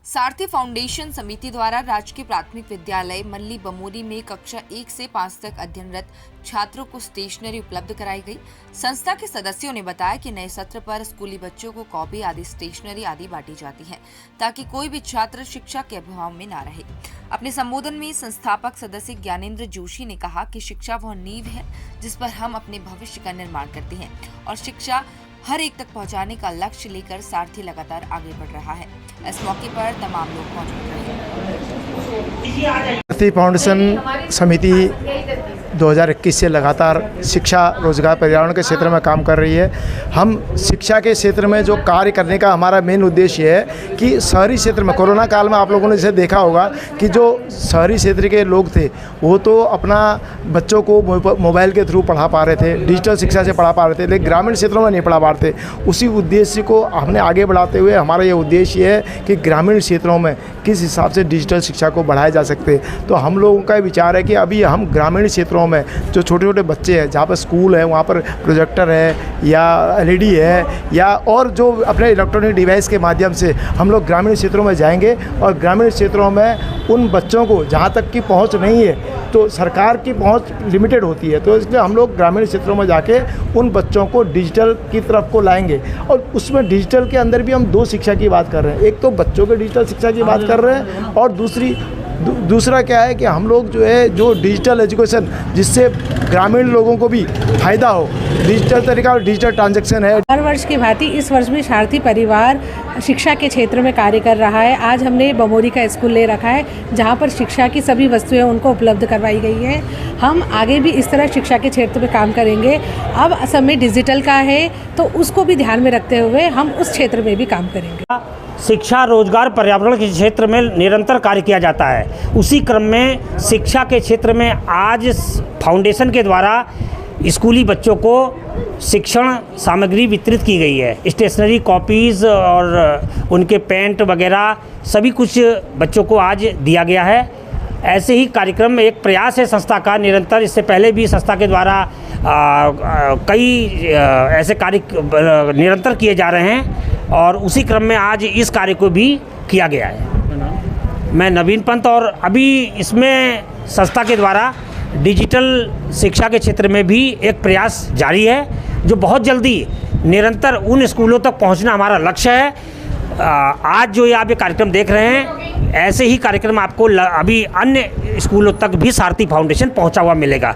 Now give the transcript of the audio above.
सारथी foundation समिति द्वारा राजकीय प्राथमिक विद्यालय मल्ली बमोरी में कक्षा 1 से 5 तक अध्ययनरत छात्रों को स्टेशनरी उपलब्ध कराई गई। संस्था के सदस्यों ने बताया कि नए सत्र पर स्कूली बच्चों को कॉपी आदि स्टेशनरी आदि बांटी जाती है ताकि कोई भी छात्र शिक्षा के अभाव में न रहे। अपने संबोधन में संस्थापक सदस्य ज्ञानेंद्र जोशी ने कहा कि शिक्षा वह नींव है जिस पर हम अपने भविष्य का निर्माण करते हैं और शिक्षा हर एक तक पहुंचाने का लक्ष्य लेकर सारथी लगातार आगे बढ़ रहा है। इस मौके पर तमाम लोग मौजूद रहे। सारथी फाउंडेशन समिति 2021 से लगातार शिक्षा रोजगार पर्यावरण के क्षेत्र में काम कर रही है। हम शिक्षा के क्षेत्र में जो कार्य करने का हमारा मेन उद्देश्य है कि शहरी क्षेत्र में कोरोना काल में आप लोगों ने जैसे देखा होगा कि जो शहरी क्षेत्र के लोग थे वो तो अपना बच्चों को मोबाइल के थ्रू पढ़ा पा रहे थे, डिजिटल शिक्षा से पढ़ा पा रहे थे, लेकिन ग्रामीण क्षेत्रों में नहीं पढ़ा पा रहे थे। उसी उद्देश्य को हमने आगे बढ़ाते हुए हमारा ये उद्देश्य है कि ग्रामीण क्षेत्रों में किस हिसाब से डिजिटल शिक्षा को बढ़ाया जा सकते। तो हम लोगों का विचार है कि अभी हम ग्रामीण क्षेत्रों में जो छोटे छोटे बच्चे हैं जहाँ पर स्कूल है वहाँ पर प्रोजेक्टर है या एलईडी है या और जो अपने इलेक्ट्रॉनिक डिवाइस के माध्यम से हम लोग ग्रामीण क्षेत्रों में जाएंगे और ग्रामीण क्षेत्रों में उन बच्चों को जहाँ तक की पहुँच नहीं है तो सरकार की पहुँच लिमिटेड होती है, तो इसलिए हम लोग ग्रामीण क्षेत्रों में जाके उन बच्चों को डिजिटल की तरफ को लाएंगे। और उसमें डिजिटल के अंदर भी हम दो शिक्षा की बात कर रहे हैं, एक तो बच्चों के डिजिटल शिक्षा की बात कर रहे हैं और दूसरा क्या है कि हम लोग जो है जो डिजिटल एजुकेशन जिससे ग्रामीण लोगों को भी फायदा हो, डिजिटल तरीका और डिजिटल ट्रांजैक्शन है। हर वर्ष की भांति इस वर्ष भी सारथी परिवार शिक्षा के क्षेत्र में कार्य कर रहा है। आज हमने बमोरी का स्कूल ले रखा है जहां पर शिक्षा की सभी वस्तुएं उनको उपलब्ध करवाई गई है। हम आगे भी इस तरह शिक्षा के क्षेत्र में काम करेंगे। अब समय डिजिटल का है तो उसको भी ध्यान में रखते हुए हम उस क्षेत्र में भी काम करेंगे। शिक्षा रोजगार पर्यावरण के क्षेत्र में निरंतर कार्य किया जाता है। उसी क्रम में शिक्षा के क्षेत्र में आज फाउंडेशन के द्वारा स्कूली बच्चों को शिक्षण सामग्री वितरित की गई है। स्टेशनरी, कॉपीज़ और उनके पेंट वगैरह सभी कुछ बच्चों को आज दिया गया है। ऐसे ही कार्यक्रम एक प्रयास है संस्था का निरंतर। इससे पहले भी संस्था के द्वारा कई ऐसे कार्य निरंतर किए जा रहे हैं और उसी क्रम में आज इस कार्य को भी किया गया है। मैं नवीन पंत और अभी इसमें संस्था के द्वारा डिजिटल शिक्षा के क्षेत्र में भी एक प्रयास जारी है जो बहुत जल्दी निरंतर उन स्कूलों तक पहुंचना हमारा लक्ष्य है। आज जो ये आप ये कार्यक्रम देख रहे हैं ऐसे ही कार्यक्रम आपको अभी अन्य स्कूलों तक भी सारथी फाउंडेशन पहुंचा हुआ मिलेगा।